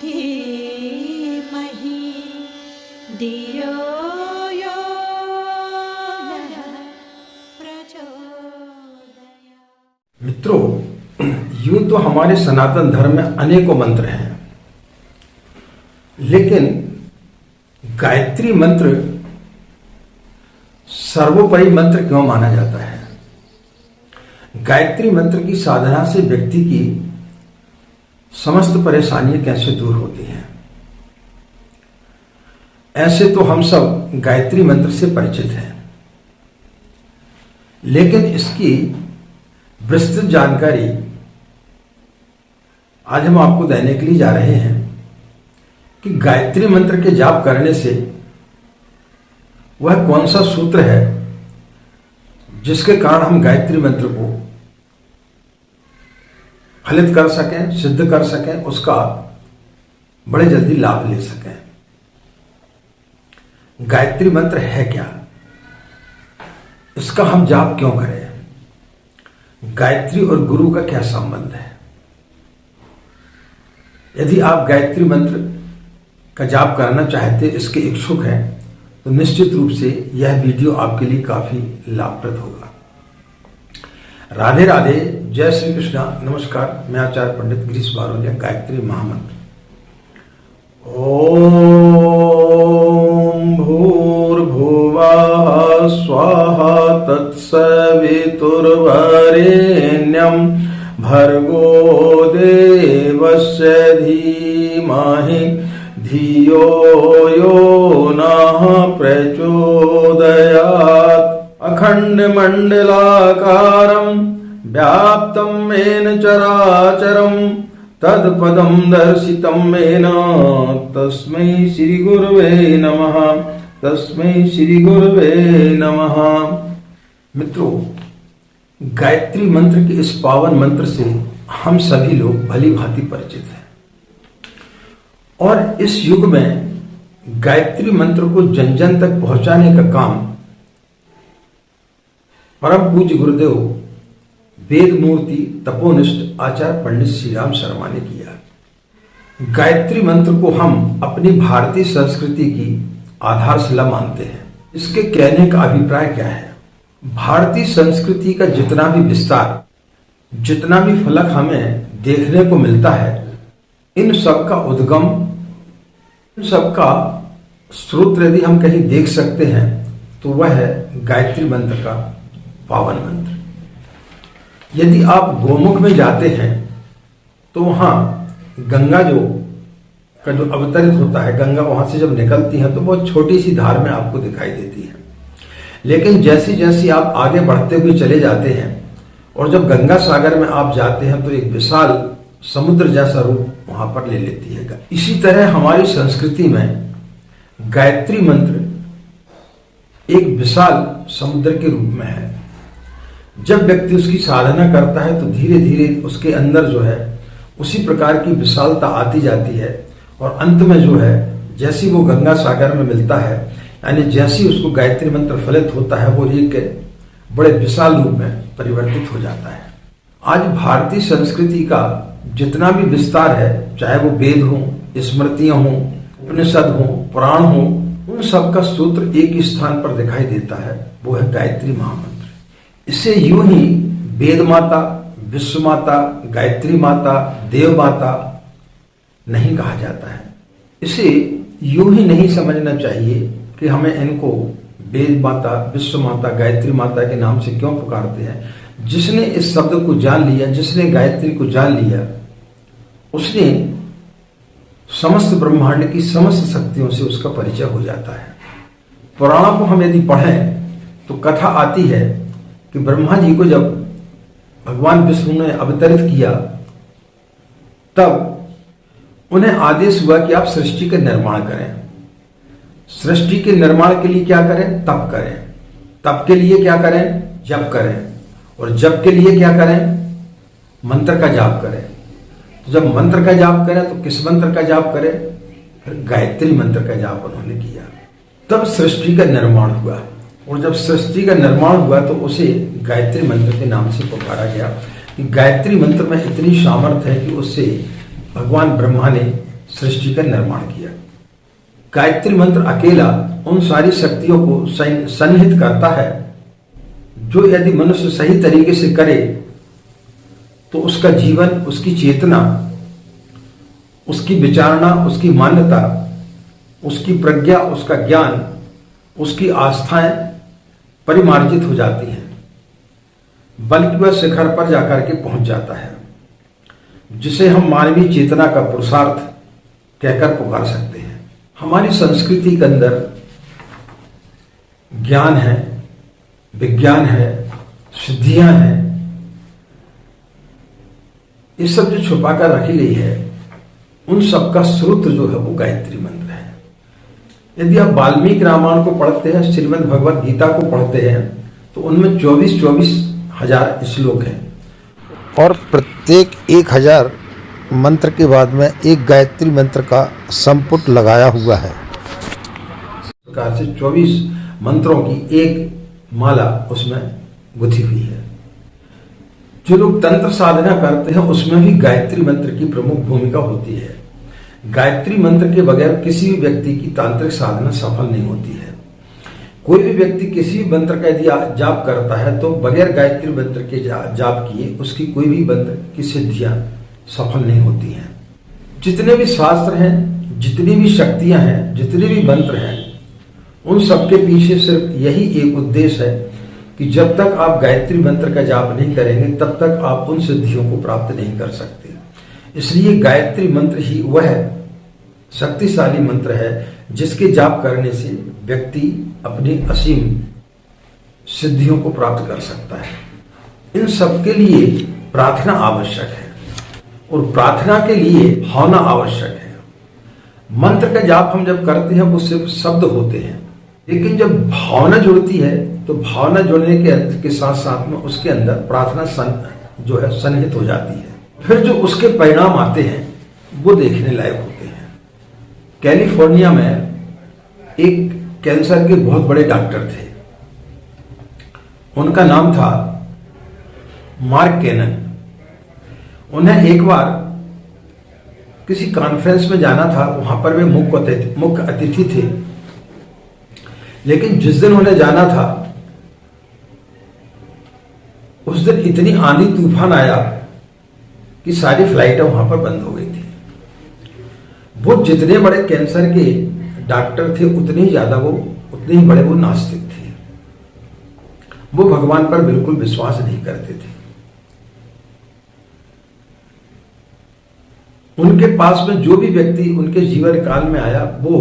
धीमहि धियो यो नः प्रचोदयात्। मित्रों, यूं तो हमारे सनातन धर्म में अनेकों मंत्र हैं, लेकिन गायत्री मंत्र सर्वोपरि मंत्र क्यों माना जाता है? गायत्री मंत्र की साधना से व्यक्ति की समस्त परेशानियां कैसे दूर होती हैं? ऐसे तो हम सब गायत्री मंत्र से परिचित हैं, लेकिन इसकी विस्तृत जानकारी आज हम आपको देने के लिए जा रहे हैं कि गायत्री मंत्र के जाप करने से वह कौन सा सूत्र है जिसके कारण हम गायत्री मंत्र को फलित कर सकें, सिद्ध कर सकें, उसका बड़े जल्दी लाभ ले सकें। गायत्री मंत्र है क्या? इसका हम जाप क्यों करें? गायत्री और गुरु का क्या संबंध है? यदि आप गायत्री मंत्र का जाप करना चाहते, इसके इच्छुक हैं, तो निश्चित रूप से यह वीडियो आपके लिए काफी लाभप्रद होगा। राधे राधे, जय श्री कृष्णा, नमस्कार। मैं आचार्य पंडित गिरीश बारोलिया। गायत्री महामंत्र। ओम भूर्भुवः स्वाहा तत्सवितुर्वरेण्यं भर्गो देवस्य धीमहि धियो यो नः प्रचोदयात्। अखण्डमण्डलाकारं व्याप्तं येन चराचरं तत्पदं दर्शितं येन तस्मै श्री गुरवे नमः। तस्मै श्री गुरवे नमः। मित्रों, गायत्री मंत्र के इस पावन मंत्र से हम सभी लोग भली भांति परिचित हैं, और इस युग में गायत्री मंत्र को जन जन तक पहुंचाने का काम परम पूज्य गुरुदेव वेद मूर्ति तपोनिष्ठ आचार्य पंडित श्री राम शर्मा ने किया। गायत्री मंत्र को हम अपनी भारतीय संस्कृति की आधारशिला मानते हैं। इसके कहने का अभिप्राय क्या है? भारतीय संस्कृति का जितना भी विस्तार, जितना भी फलक हमें देखने को मिलता है, इन सब का उद्गम, इन सब का स्रोत यदि हम कहीं देख सकते हैं तो वह है गायत्री मंत्र का पावन मंत्र। यदि आप गोमुख में जाते हैं तो वहां गंगा जो अवतरित होता है, गंगा वहां से जब निकलती है तो बहुत छोटी सी धार में आपको दिखाई देती है, लेकिन जैसी जैसी आप आगे बढ़ते हुए चले जाते हैं और जब गंगा सागर में आप जाते हैं तो एक विशाल समुद्र जैसा रूप वहां पर ले लेती है। इसी तरह हमारी संस्कृति में गायत्री मंत्र एक विशाल समुद्र के रूप में है। जब व्यक्ति उसकी साधना करता है तो धीरे धीरे उसके अंदर जो है उसी प्रकार की विशालता आती जाती है, और अंत में जो है जैसी वो गंगा सागर में मिलता है, यानी जैसी उसको गायत्री मंत्र फलित होता है, वो एक बड़े विशाल रूप में परिवर्तित हो जाता है। आज भारतीय संस्कृति का जितना भी विस्तार है, चाहे वो वेद हो, स्मृतियां हो, उपनिषद हो, पुराण हो, उन सब का सूत्र एक ही स्थान पर दिखाई देता है, वो है गायत्री महामंत्र। इसे यूं ही वेद माता, विश्व माता, गायत्री माता, देव माता नहीं कहा जाता है। इसे यूं ही नहीं समझना चाहिए कि हमें इनको वेद माता, विश्व माता, गायत्री माता के नाम से क्यों पुकारते हैं। जिसने इस शब्द को जान लिया, जिसने गायत्री को जान लिया, उसने समस्त ब्रह्मांड की समस्त शक्तियों से उसका परिचय हो जाता है। पुराणों को हम यदि पढ़ें तो कथा आती है कि ब्रह्मा जी को जब भगवान विष्णु ने अवतरित किया, तब उन्हें आदेश हुआ कि आप सृष्टि का निर्माण करें। सृष्टि के निर्माण के लिए क्या करें? तप करें। तप के लिए क्या करें? जप करें। और जप के लिए क्या करें? मंत्र का जाप करें। तो जब मंत्र का जाप करें तो किस मंत्र का जाप करें? फिर गायत्री मंत्र का जाप उन्होंने किया। तब सृष्टि का निर्माण हुआ, और जब सृष्टि का निर्माण हुआ तो उसे गायत्री मंत्र के नाम से पुकारा गया। कि गायत्री मंत्र में इतनी सामर्थ्य है कि उससे भगवान ब्रह्मा ने सृष्टि का निर्माण किया। गायत्री मंत्र अकेला उन सारी शक्तियों को सन्निहित करता है जो यदि मनुष्य सही तरीके से करे तो उसका जीवन, उसकी चेतना, उसकी विचारणा, उसकी मान्यता, उसकी प्रज्ञा, उसका ज्ञान, उसकी आस्थाएं परिमार्जित हो जाती हैं, बल्कि वह शिखर पर जाकर के पहुंच जाता है, जिसे हम मानवीय चेतना का पुरुषार्थ कहकर पुकार सकते हैं। हमारी संस्कृति के अंदर ज्ञान है, विज्ञान है, सिद्धियां हैं, ये सब जो छुपा कर रखी गई है, उन सब का स्रोत जो है वो गायत्री मंत्र है। यदि आप वाल्मीकि रामायण को पढ़ते हैं, श्रीमद् भगवद गीता को पढ़ते हैं, तो उनमें 24,000 श्लोक हैं और प्रत्येक 1000 मंत्र के बाद में एक गायत्री मंत्र का संपुट लगाया हुआ है। इस प्रकार से 24 मंत्रों की एक माला उसमें गुथी हुई है। जो लोग तंत्र साधना करते हैं उसमें भी गायत्री मंत्र की प्रमुख भूमिका होती है। गायत्री मंत्र के बगैर किसी भी व्यक्ति की तांत्रिक साधना सफल नहीं होती है। कोई भी व्यक्ति किसी भी मंत्र का यदि जाप करता है तो बगैर गायत्री मंत्र के जाप किए उसकी कोई भी मंत्र की सिद्धियां सफल नहीं होती हैं। जितने भी शास्त्र हैं, जितनी भी शक्तियां हैं, जितने भी मंत्र हैं, उन सबके पीछे सिर्फ यही एक उद्देश्य है कि जब तक आप गायत्री मंत्र का जाप नहीं करेंगे तब तक आप उन सिद्धियों को प्राप्त नहीं कर सकते। इसलिए गायत्री मंत्र ही वह शक्तिशाली मंत्र है जिसके जाप करने से व्यक्ति अपनी असीम सिद्धियों को प्राप्त कर सकता है। इन सबके लिए प्रार्थना आवश्यक है और प्रार्थना के लिए भावना आवश्यक है। मंत्र का जाप हम जब करते हैं वो सिर्फ शब्द होते हैं, लेकिन जब भावना जुड़ती है तो भावना जुड़ने के साथ साथ में उसके अंदर प्रार्थना जो है सन्निहित हो जाती है। फिर जो उसके परिणाम आते हैं वो देखने लायक होते हैं। कैलिफोर्निया में एक कैंसर के बहुत बड़े डॉक्टर थे, उनका नाम था मार्क कैनन। उन्हें एक बार किसी कॉन्फ्रेंस में जाना था, वहां पर वे मुख्य अतिथि थे, लेकिन जिस दिन उन्हें जाना था उस दिन इतनी आंधी तूफान आया कि सारी फ्लाइटें वहां पर बंद हो गई थी। वो जितने बड़े कैंसर के डॉक्टर थे उतने ही बड़े वो नास्तिक थे। वो भगवान पर बिल्कुल विश्वास नहीं करते थे। उनके पास में जो भी व्यक्ति उनके जीवन काल में आया वो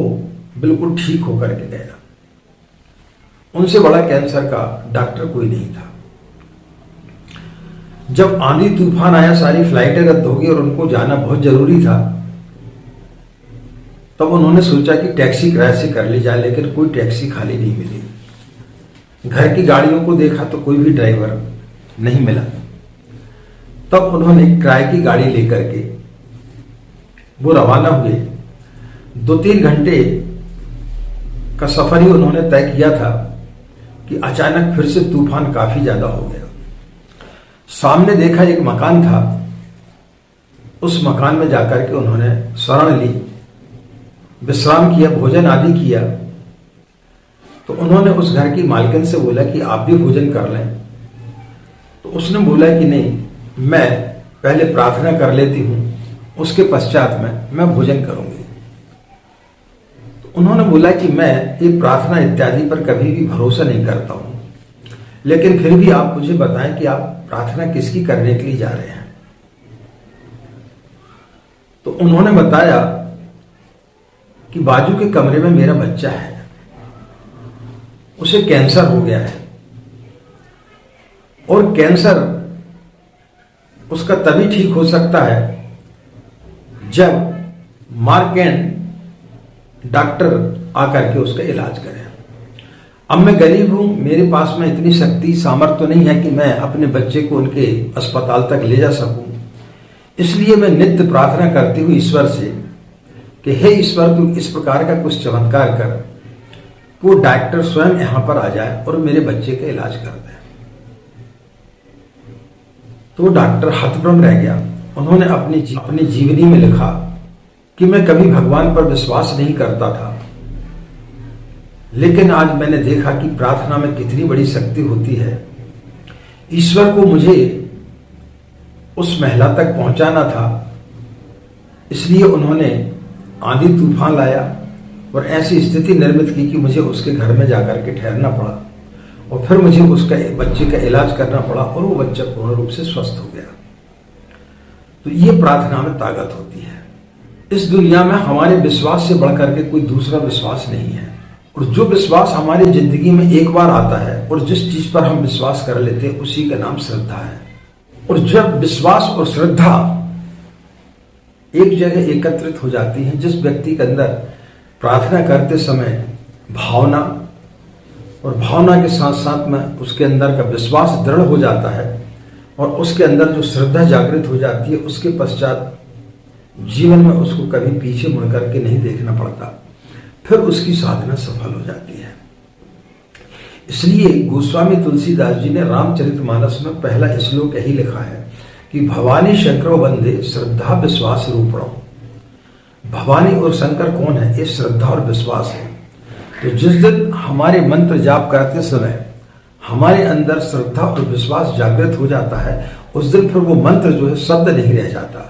बिल्कुल ठीक होकर के गया। उनसे बड़ा कैंसर का डॉक्टर कोई नहीं था। जब आंधी तूफान आया, सारी फ्लाइटें रद्द हो गई और उनको जाना बहुत जरूरी था, तब उन्होंने सोचा कि टैक्सी किराए से कर ली जाए, लेकिन कोई टैक्सी खाली नहीं मिली। घर की गाड़ियों को देखा तो कोई भी ड्राइवर नहीं मिला। तब उन्होंने किराए की गाड़ी लेकर के वो रवाना हुए। 2-3 घंटे का सफर ही उन्होंने तय किया था कि अचानक फिर से तूफान काफी ज्यादा हो गया। सामने देखा एक मकान था, उस मकान में जाकर के उन्होंने शरण ली, विश्राम किया, भोजन आदि किया। तो उन्होंने उस घर की मालकिन से बोला कि आप भी भोजन कर लें। तो उसने बोला कि नहीं, मैं पहले प्रार्थना कर लेती हूं, उसके पश्चात में मैं भोजन करूंगी। तो उन्होंने बोला कि मैं ये प्रार्थना इत्यादि पर कभी भी भरोसा नहीं करता हूं, लेकिन फिर भी आप मुझे बताएं कि आप प्रार्थना किसकी करने के लिए जा रहे हैं। तो उन्होंने बताया कि बाजू के कमरे में मेरा बच्चा है, उसे कैंसर हो गया है और कैंसर उसका तभी ठीक हो सकता है जब मार्केंड डॉक्टर आकर के उसका इलाज करें। अब मैं गरीब हूं, मेरे पास में इतनी शक्ति सामर्थ्य तो नहीं है कि मैं अपने बच्चे को उनके अस्पताल तक ले जा सकूं। इसलिए मैं नित्य प्रार्थना करती हूँ ईश्वर से कि हे ईश्वर, तू इस प्रकार का कुछ चमत्कार कर कि वो डॉक्टर स्वयं यहां पर आ जाए और मेरे बच्चे का इलाज कर दे। तो डॉक्टर हतभम्ब रह गया। उन्होंने अपनी जीवनी में लिखा कि मैं कभी भगवान पर विश्वास नहीं करता था, लेकिन आज मैंने देखा कि प्रार्थना में कितनी बड़ी शक्ति होती है। ईश्वर को मुझे उस महिला तक पहुंचाना था, इसलिए उन्होंने आंधी तूफान लाया और ऐसी स्थिति निर्मित की कि मुझे उसके घर में जाकर के ठहरना पड़ा और फिर मुझे उसका बच्चे का इलाज करना पड़ा और वो बच्चा पूर्ण रूप से स्वस्थ हो गया। तो ये प्रार्थना में ताकत होती है। इस दुनिया में हमारे विश्वास से बढ़कर के कोई दूसरा विश्वास नहीं है, और जो विश्वास हमारी जिंदगी में एक बार आता है और जिस चीज पर हम विश्वास कर लेते हैं उसी का नाम श्रद्धा है। और जब विश्वास और श्रद्धा एक जगह एकत्रित हो जाती है, जिस व्यक्ति के अंदर प्रार्थना करते समय भावना और भावना के साथ साथ में उसके अंदर का विश्वास दृढ़ हो जाता है और उसके अंदर जो श्रद्धा जागृत हो जाती है, उसके पश्चात जीवन में उसको कभी पीछे मुड़ करके नहीं देखना पड़ता, फिर उसकी साधना सफल हो जाती है। इसलिए गोस्वामी तुलसीदास जी ने रामचरितमानस में पहला श्लोक यही लिखा है कि भवानी शंकरो वंदे श्रद्धा विश्वास रूपणो। भवानी और शंकर कौन है? ये श्रद्धा और विश्वास है। तो जिस दिन हमारे मंत्र जाप करते समय हमारे अंदर श्रद्धा और विश्वास जागृत हो जाता है, उस दिन फिर वो मंत्र जो है शब्द नहीं रह जाता,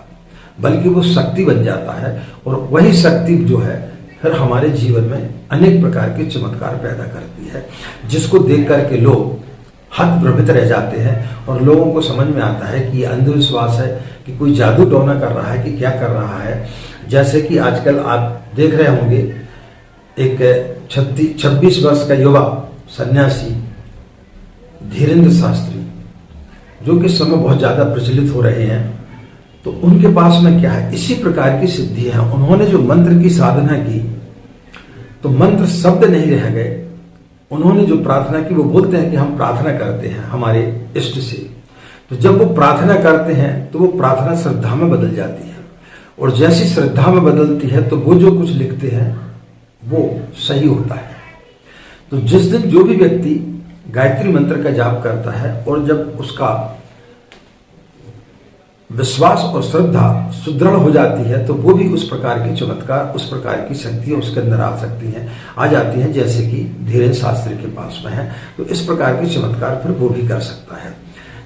बल्कि वो शक्ति बन जाता है। और वही शक्ति जो है फिर हमारे जीवन में अनेक प्रकार के चमत्कार पैदा करती है, जिसको देख करके लोग हतप्रभित रह जाते हैं और लोगों को समझ में आता है कि ये अंधविश्वास है, कि कोई जादू टोना कर रहा है, कि क्या कर रहा है। जैसे कि आजकल आप देख रहे होंगे एक 26 वर्ष का युवा सन्यासी धीरेन्द्र शास्त्री, जो कि इस समय बहुत ज्यादा प्रचलित हो रहे हैं, तो उनके पास में क्या है, इसी प्रकार की सिद्धियां हैं। उन्होंने जो मंत्र की साधना की तो मंत्र शब्द नहीं रह गए। उन्होंने जो प्रार्थना की, वो बोलते हैं कि हम प्रार्थना करते हैं हमारे इष्ट से, तो जब वो प्रार्थना करते हैं तो वो प्रार्थना श्रद्धा में बदल जाती है, और जैसी श्रद्धा में बदलती है तो वो जो कुछ लिखते हैं वो सही होता है। तो जिस दिन जो भी व्यक्ति गायत्री मंत्र का जाप करता है और जब उसका विश्वास और श्रद्धा सुदृढ़ हो जाती है, तो वो भी उस प्रकार की चमत्कार, उस प्रकार की शक्तियां उसके अंदर आ जाती हैं, जैसे कि धीरेन्द्र शास्त्री के पास में है। तो इस प्रकार के चमत्कार फिर वो भी कर सकता है।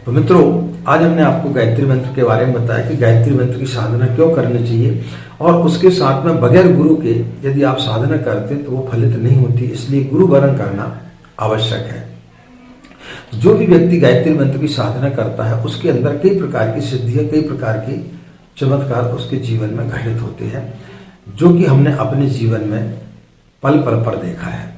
तो मित्रों, आज हमने आपको गायत्री मंत्र के बारे में बताया कि गायत्री मंत्र की साधना क्यों करनी चाहिए, और उसके साथ में बगैर गुरु के यदि आप साधना करते हैं तो वो फलित नहीं होती, इसलिए गुरु वरण करना आवश्यक है। जो भी व्यक्ति गायत्री मंत्र की साधना करता है उसके अंदर कई प्रकार की सिद्धियां, कई प्रकार के चमत्कार उसके जीवन में घटित होते हैं, जो कि हमने अपने जीवन में पल पल पर देखा है।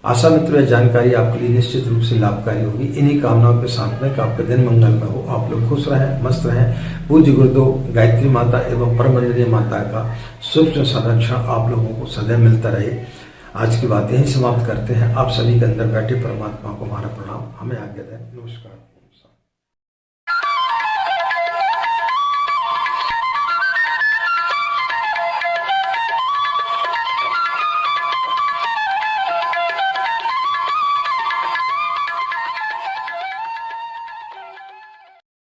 आशा मित्रों, यह जानकारी आपके लिए निश्चित रूप से लाभकारी होगी। इन्हीं कामनाओं के साथ में कि आपका दिन मंगल में हो, आप लोग खुश रहें, मस्त रहें। पूज्य गुरुदेव गायत्री माता एवं परम वंदनीय माता का शुभ संरक्षण आप लोगों को सदैव मिलता रहे। आज की बात यही समाप्त करते हैं। आप सभी के अंदर बैठे परमात्मा को हमारा प्रणाम, हमें आज्ञा दें। नमस्कार।